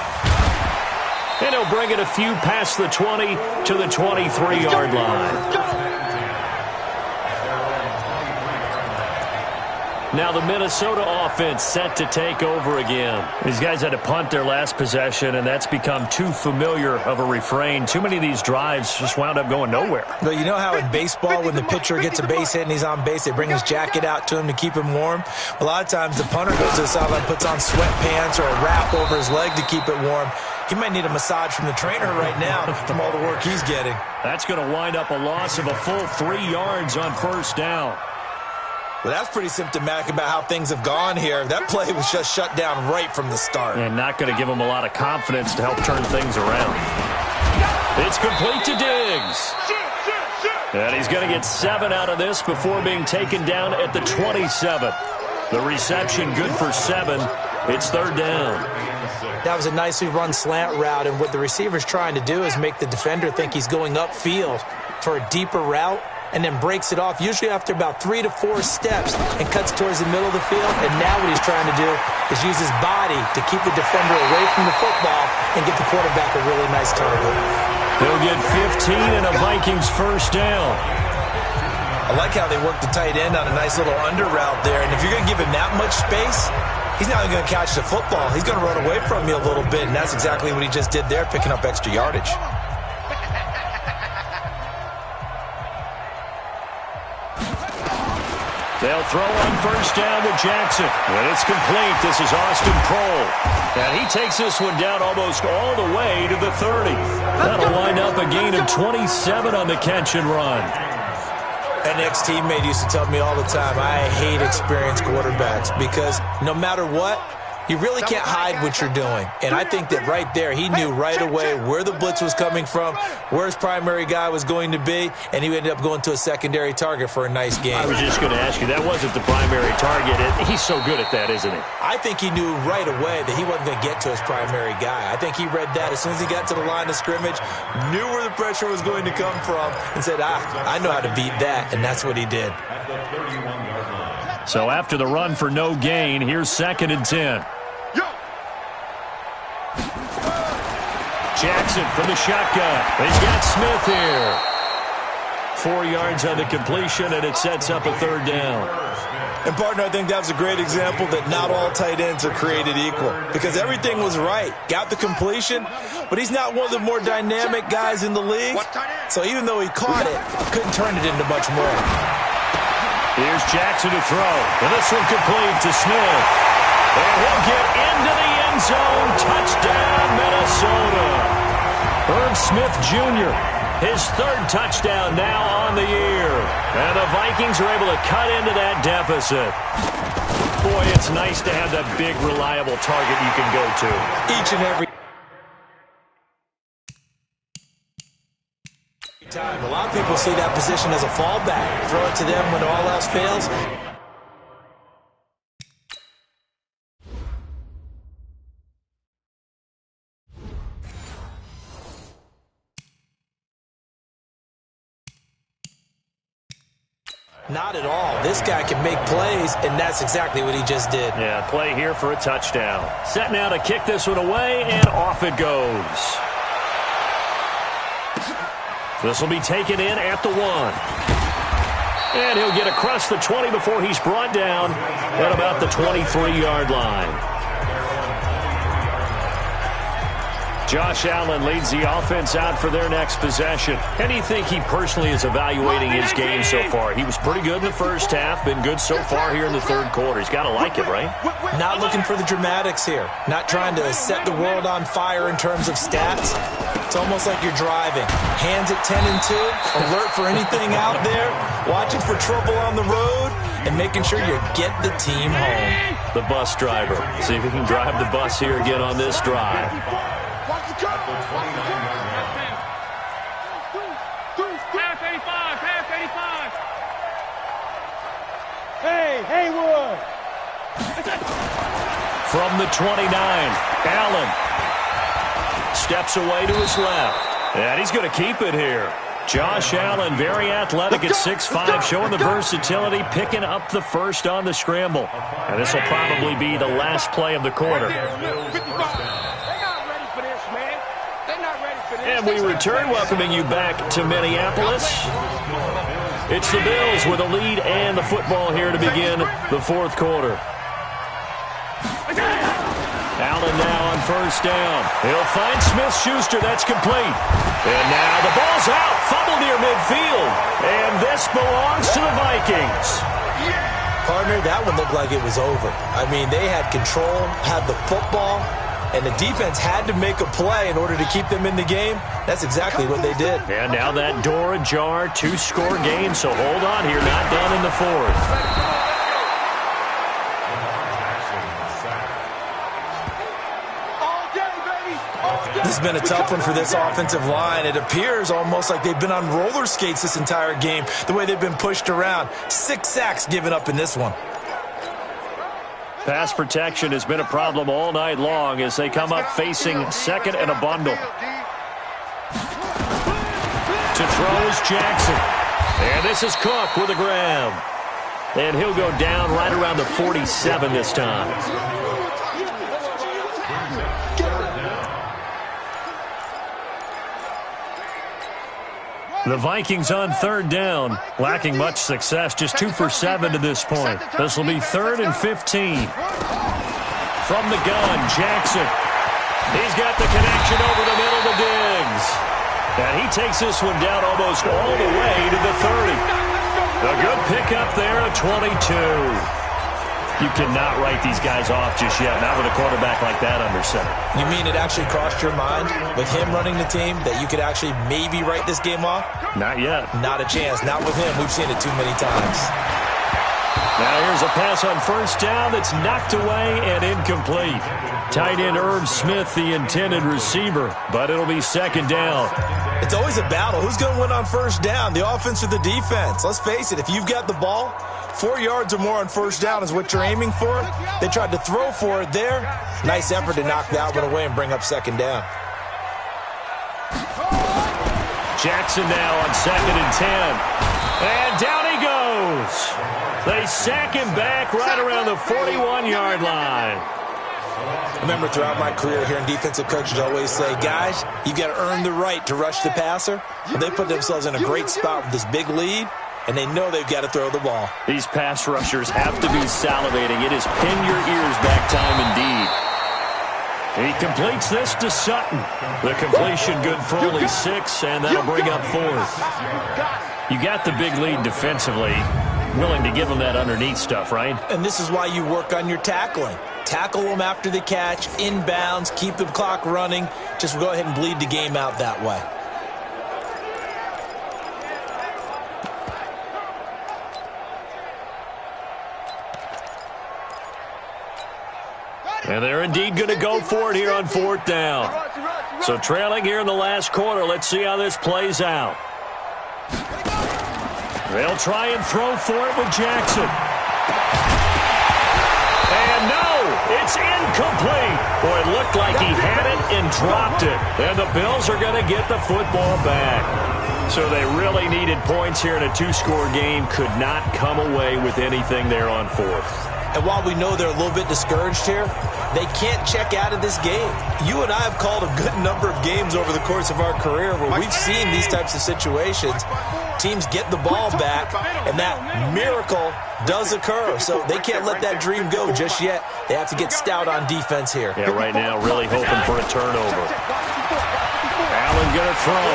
And he'll bring it a few past the 20 to the 23-yard line. Now the Minnesota offense set to take over again. These guys had to punt their last possession, and that's become too familiar of a refrain. Too many of these drives just wound up going nowhere. Well, you know how in baseball when the pitcher gets a base hit and he's on base, they bring his jacket out to him to keep him warm? A lot of times the punter goes to the sideline, puts on sweatpants or a wrap over his leg to keep it warm. He might need a massage from the trainer right now from all the work he's getting. That's going to wind up a loss of a full 3 yards on 1st down. Well, that's pretty symptomatic about how things have gone here. That play was just shut down right from the start. And not going to give him a lot of confidence to help turn things around. It's complete to Diggs. And he's going to get 7 out of this before being taken down at the 27. The reception good for 7. It's 3rd down. That was a nicely run slant route, and what the receiver's trying to do is make the defender think he's going upfield for a deeper route, and then breaks it off, usually after about 3 to 4 steps, and cuts towards the middle of the field. And now what he's trying to do is use his body to keep the defender away from the football and get the quarterback a really nice target. They'll get 15 and a Vikings 1st down. I like how they work the tight end on a nice little under route there, and if you're going to give him that much space, he's not going to catch the football. He's going to run away from you a little bit, and that's exactly what he just did there, picking up extra yardage. They'll throw on 1st down to Jackson. When it's complete, this is Austin Prohl. And he takes this one down almost all the way to the 30. That'll wind up a gain of 27 on the catch and run. An ex-teammate used to tell me all the time, I hate experienced quarterbacks because no matter what, you really can't hide what you're doing. And I think that right there, he knew right away where the blitz was coming from, where his primary guy was going to be, and he ended up going to a secondary target for a nice game. I was just going to ask you, that wasn't the primary target. He's so good at that, isn't he? I think he knew right away that he wasn't going to get to his primary guy. I think he read that as soon as he got to the line of scrimmage, knew where the pressure was going to come from, and said, I know how to beat that, and that's what he did. So after the run for no gain, here's 2nd and 10. Yo, Jackson from the shotgun. He's got Smith here. 4 yards on the completion, and it sets up a third down. And, partner, I think that was a great example that not all tight ends are created equal because everything was right. Got the completion, but he's not one of the more dynamic guys in the league. So even though he caught it, couldn't turn it into much more. Here's Jackson to throw. And this one complete to Smith. And he'll get into the end zone. Touchdown, Minnesota. Herb Smith Jr., his third touchdown now on the year. And the Vikings are able to cut into that deficit. Boy, it's nice to have that big, reliable target you can go to. Each and every time. A lot of people see that position as a fallback. Throw it to them when all else fails. Not at all. This guy can make plays, and that's exactly what he just did. Yeah, play here for a touchdown. Set now to kick this one away, and off it goes. This will be taken in at the 1. And he'll get across the 20 before he's brought down at about the 23-yard line. Josh Allen leads the offense out for their next possession. How do you think he personally is evaluating his game so far? He was pretty good in the first half, been good so far here in the third quarter. He's got to like it, right? Not looking for the dramatics here. Not trying to set the world on fire in terms of stats. It's almost like you're driving. Hands at 10 and 2, alert for anything out there, watching for trouble on the road, and making sure you get the team home. The bus driver. See if he can drive the bus here again on this drive. Hey, Haywood! From the 29, Allen steps away to his left. And he's going to keep it here. Josh Allen, very athletic at 6'5", showing the versatility, picking up the first on the scramble. And this will probably be the last play of the quarter. And we return, welcoming you back to Minneapolis. It's the Bills with a lead and the football here to begin the fourth quarter. Allen now on first down. He'll find Smith-Schuster. That's complete. And now the ball's out. Fumble near midfield. And this belongs to the Vikings. Partner, that one looked like it was over. I mean, they had control, had the football, and the defense had to make a play in order to keep them in the game. That's exactly what they did. And now that door ajar, 2-score game, so hold on here, not done in the fourth. This has been a tough one for this offensive line. It appears almost like they've been on roller skates this entire game, the way they've been pushed around. 6 sacks given up in this one. Pass protection has been a problem all night long as they come up facing second and a bundle. To throw is Jackson. And this is Cook with a grab. And he'll go down right around the 47 this time. The Vikings on third down, lacking much success, just 2 for 7 to this point. This will be 3rd and 15. From the gun, Jackson. He's got the connection over the middle to Diggs. And he takes this one down almost all the way to the 30. A good pickup there at 22. You cannot write these guys off just yet, not with a quarterback like that under center. You mean it actually crossed your mind with him running the team that you could actually maybe write this game off? Not yet. Not a chance. Not with him. We've seen it too many times. Now here's a pass on first down that's knocked away and incomplete. Tight end Herb Smith, the intended receiver, but it'll be second down. It's always a battle. Who's going to win on first down, the offense or the defense? Let's face it, if you've got the ball, 4 yards or more on first down is what you're aiming for. They tried to throw for it there. Nice effort to knock that one away and bring up second down. Jackson now on 2nd and 10. And down he goes. They sack him back right around the 41-yard line. I remember throughout my career hearing defensive coaches always say, guys, you've got to earn the right to rush the passer. And they put themselves in a great spot with this big lead, and they know they've got to throw the ball. These pass rushers have to be salivating. It is pin your ears back time indeed. He completes this to Sutton. The completion good for only 6, and that'll bring up 4th. You got the big lead defensively. Willing to give them that underneath stuff, right? And this is why you work on your tackling. Tackle them after the catch, inbounds, keep the clock running. Just go ahead and bleed the game out that way. And they're indeed going to go for it here on 4th down. So trailing here in the last quarter. Let's see how this plays out. They'll try and throw for it with Jackson. And no, it's incomplete. Boy, it looked like he had it and dropped it. And the Bills are going to get the football back. So they really needed points here in a 2-score game. Could not come away with anything there on 4th. And while we know they're a little bit discouraged here, they can't check out of this game. You and I have called a good number of games over the course of our career where we've seen these types of situations. Teams get the ball back, and that miracle does occur. So they can't let that dream go just yet. They have to get stout on defense here. Yeah, right now really hoping for a turnover. Allen going to throw.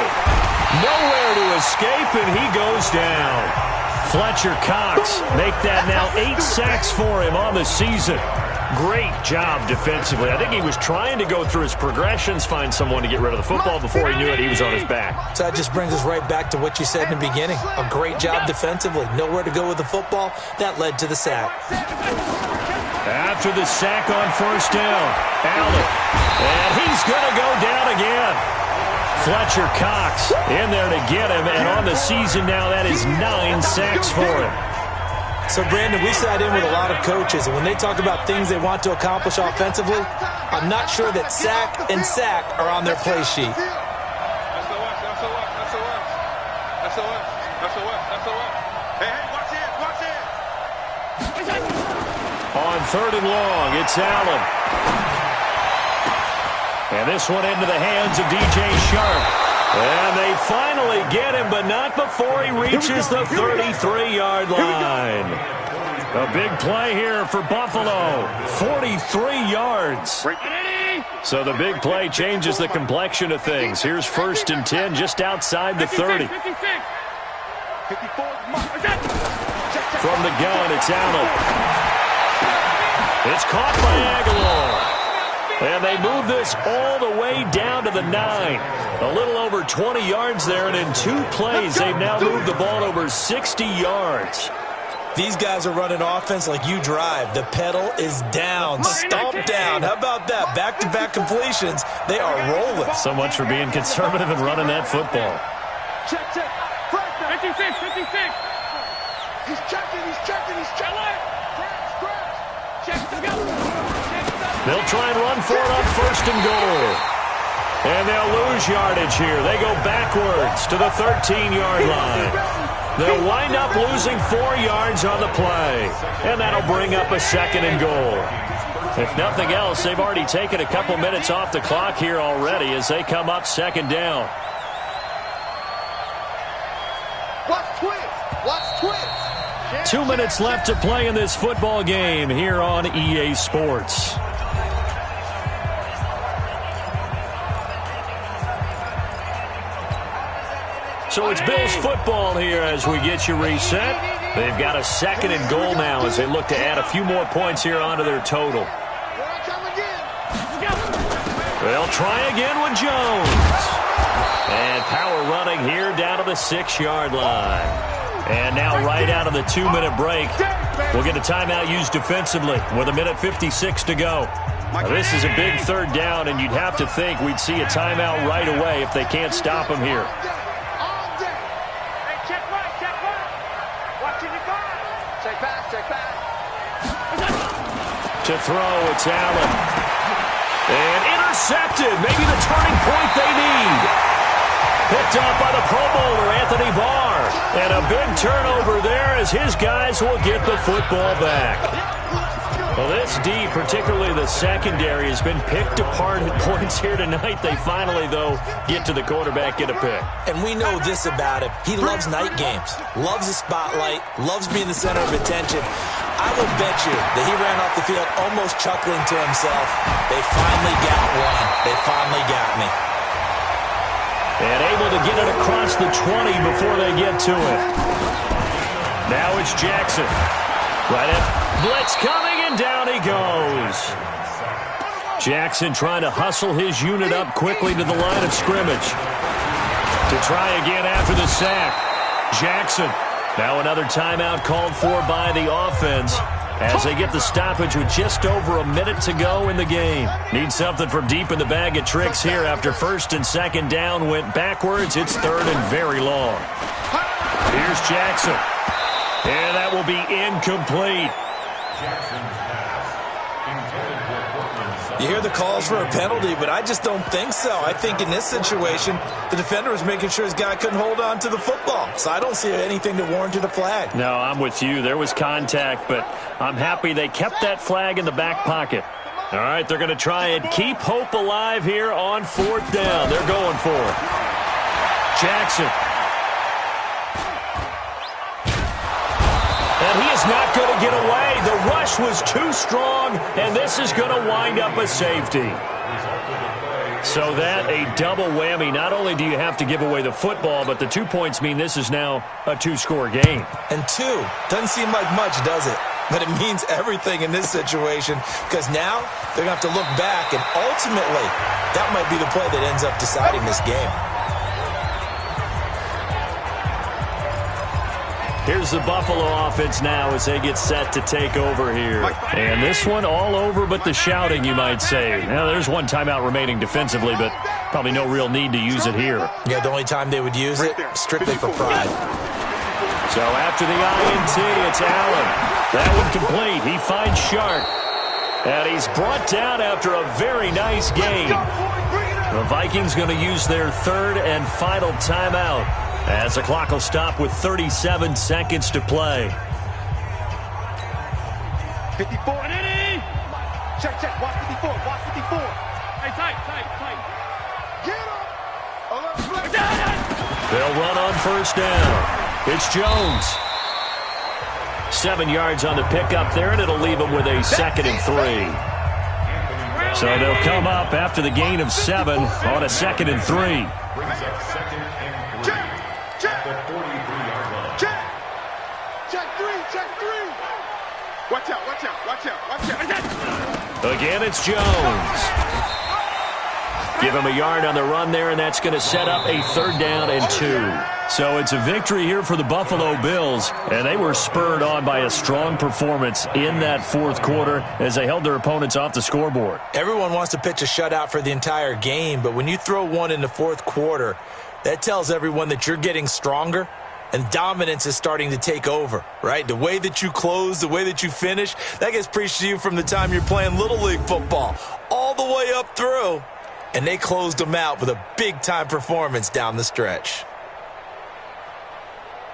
Nowhere to escape, and he goes down. Fletcher Cox make that now 8 sacks for him on the season. Great job defensively. I think he was trying to go through his progressions, find someone to get rid of the football. Before he knew it, he was on his back. So that just brings us right back to what you said in the beginning. A great job defensively. Nowhere to go with the football. That led to the sack. After the sack on 1st down, Allen. And he's going to go down again. Fletcher Cox in there to get him, and on the season now, that is 9 sacks for him. So, Brandon, we sat in with a lot of coaches, and when they talk about things they want to accomplish offensively, I'm not sure that sack and sack are on their play sheet. On 3rd and long, it's Allen. And this one into the hands of DJ Sharp. And they finally get him, but not before he reaches the 33-yard line. A big play here for Buffalo. 43 yards. So the big play changes the complexion of things. Here's 1st and 10 just outside the 30. From the gun, it's Allen. It's caught by Aguilar. And they move this all the way down to the 9. A little over 20 yards there, and in 2 plays, they've now moved the ball over 60 yards. These guys are running offense like you drive. The pedal is down, stomped down. How about that? Back-to-back completions. They are rolling. So much for being conservative and running that football. Check. 56. He's checking. They'll try and run for it on 1st and goal. And they'll lose yardage here. They go backwards to the 13-yard line. They'll wind up losing 4 yards on the play. And that'll bring up a 2nd and goal. If nothing else, they've already taken a couple minutes off the clock here already as they come up 2nd down. Watch twins. 2 minutes left to play in this football game here on EA Sports. So it's Bills football here as we get you reset. They've got a 2nd and goal now as they look to add a few more points here onto their total. They'll try again with Jones. And power running here down to the 6-yard line. And now right out of the 2-minute break, we'll get a timeout used defensively with 1:56 to go. Now, this is a big 3rd down, and you'd have to think we'd see a timeout right away if they can't stop them here. To throw, it's Allen. And intercepted. Maybe the turning point they need. Picked up by the Pro Bowler, Anthony Barr. And a big turnover there as his guys will get the football back. Well, this D, particularly the secondary, has been picked apart at points here tonight. They finally, though, get to the quarterback, get a pick. And we know this about him. He loves night games, loves the spotlight, loves being the center of attention. I will bet you that he ran off the field almost chuckling to himself. They finally got one. They finally got me. And able to get it across the 20 before they get to it. Now it's Jackson. Right up. Blitz coming, and down he goes. Jackson trying to hustle his unit up quickly to the line of scrimmage. To try again after the sack. Jackson. Now another timeout called for by the offense as they get the stoppage with just over a minute to go in the game. Need something from deep in the bag of tricks here after first and second down went backwards. It's third and very long. Here's Jackson. And that will be incomplete. You hear the calls for a penalty, but I just don't think so. I think in this situation, the defender was making sure his guy couldn't hold on to the football. So I don't see anything that warranted a flag. No, I'm with you. There was contact, but I'm happy they kept that flag in the back pocket. All right, they're going to try and keep hope alive here on fourth down. They're going for it. Jackson. And he is not going to get away. The rush was too strong, and this is going to wind up a safety. So that a double whammy. Not only do you have to give away the football, but the 2 points mean this is now a two-score game. And two doesn't seem like much, does it? But it means everything in this situation because now they're going to have to look back, and ultimately that might be the play that ends up deciding this game. Here's the Buffalo offense now as they get set to take over here. And this one all over but the shouting, you might say. Now, there's one timeout remaining defensively, but probably no real need to use it here. Yeah, the only time they would use it, strictly for pride. So after the INT, it's Allen. That one complete. He finds Shark. And he's brought down after a very nice game. The Vikings going to use their third and final timeout as the clock will stop with 37 seconds to play. 54. Check. Watch 54. Hey, tight. Get him. They'll run on first down. It's Jones. 7 yards on the pickup there, and it'll leave them with a second and 3. So they'll come up after the gain of 7 on a second and 3. Watch out. Again, it's Jones. Give him a yard on the run there, and that's going to set up a third down and 2. So it's a victory here for the Buffalo Bills, and they were spurred on by a strong performance in that fourth quarter as they held their opponents off the scoreboard. Everyone wants to pitch a shutout for the entire game, but when you throw one in the fourth quarter, that tells everyone that you're getting stronger and dominance is starting to take over, right? The way that you close, the way that you finish, that gets preached to you from the time you're playing Little League football all the way up through. And they closed them out with a big-time performance down the stretch.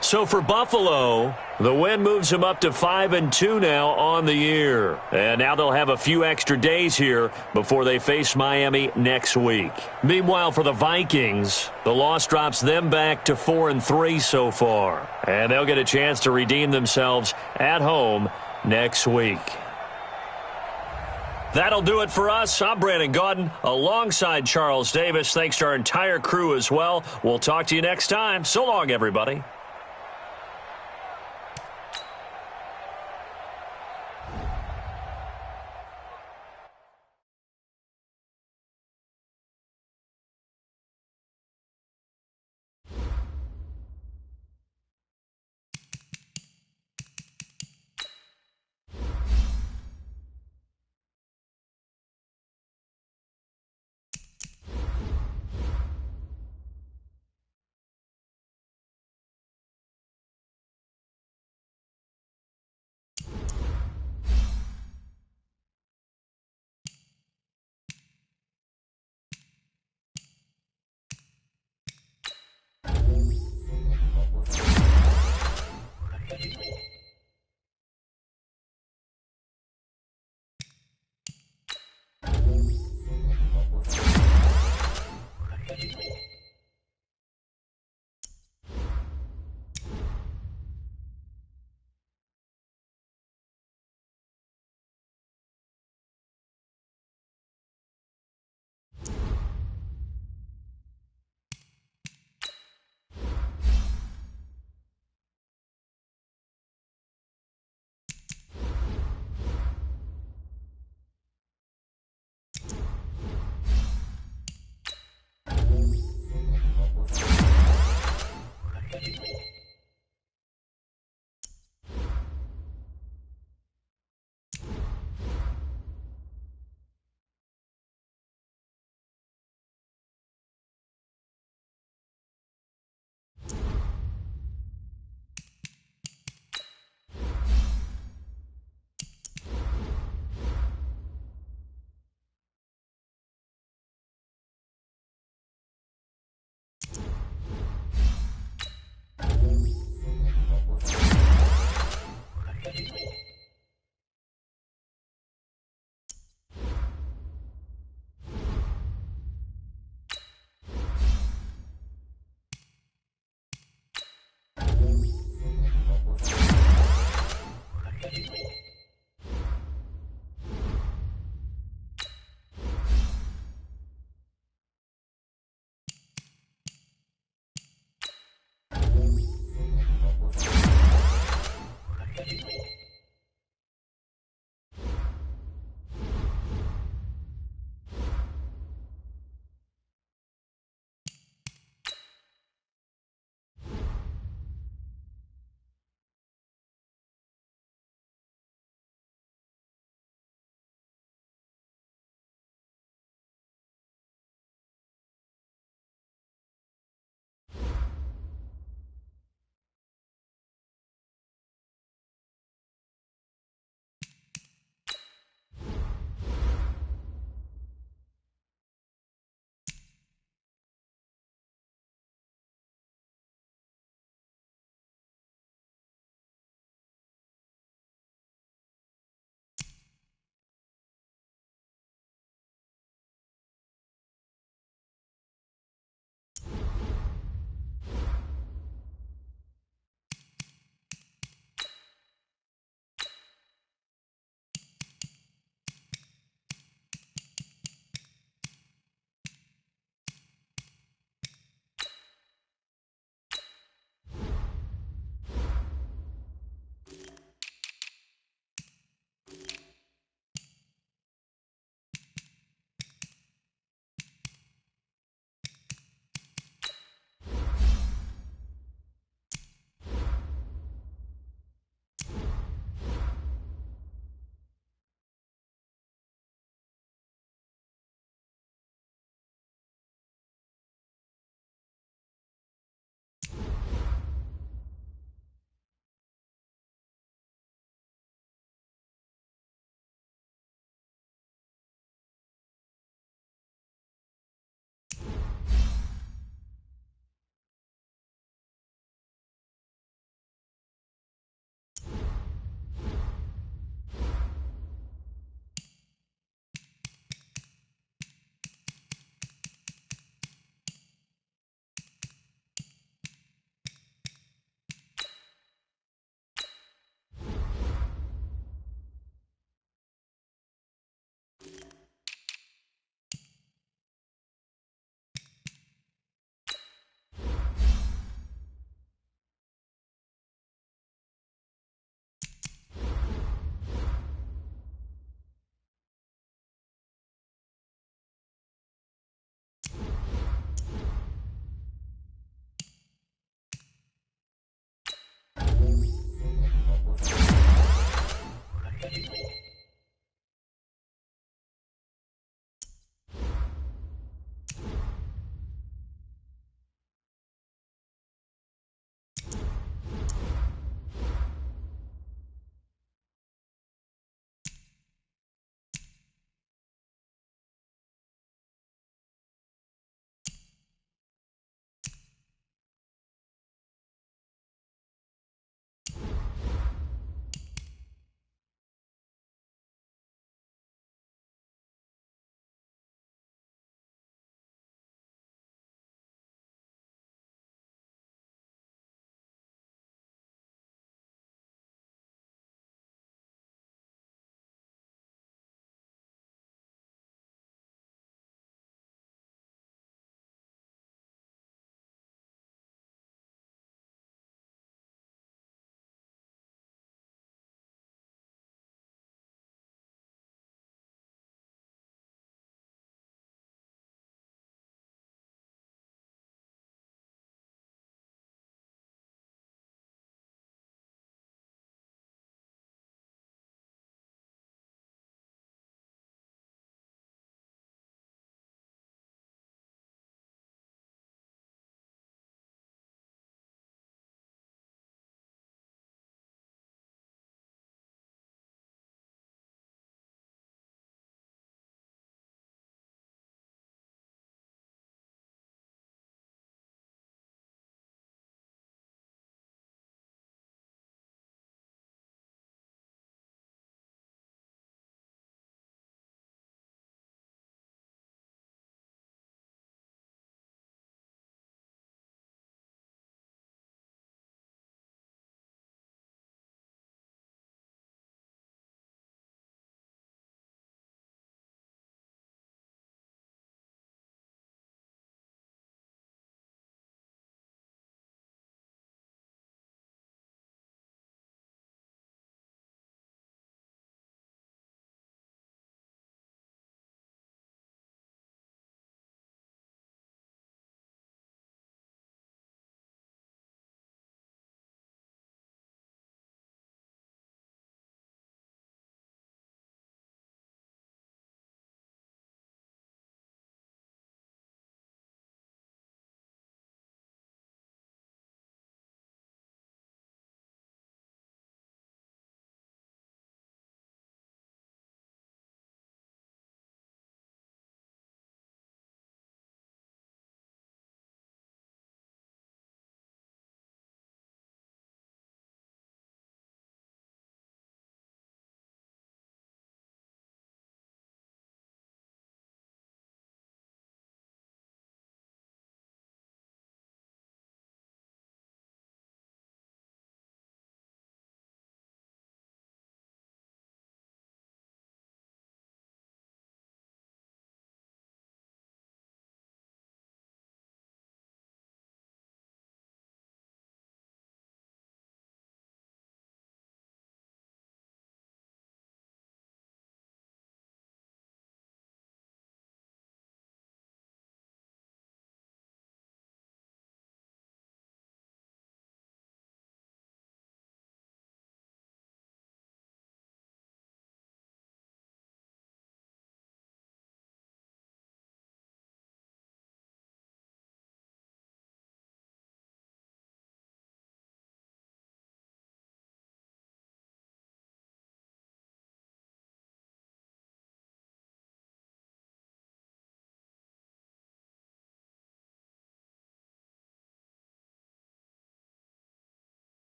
So for Buffalo, the win moves them up to 5-2 now on the year. And now they'll have a few extra days here before they face Miami next week. Meanwhile, for the Vikings, the loss drops them back to 4-3 so far. And they'll get a chance to redeem themselves at home next week. That'll do it for us. I'm Brandon Gaudin alongside Charles Davis. Thanks to our entire crew as well. We'll talk to you next time. So long, everybody.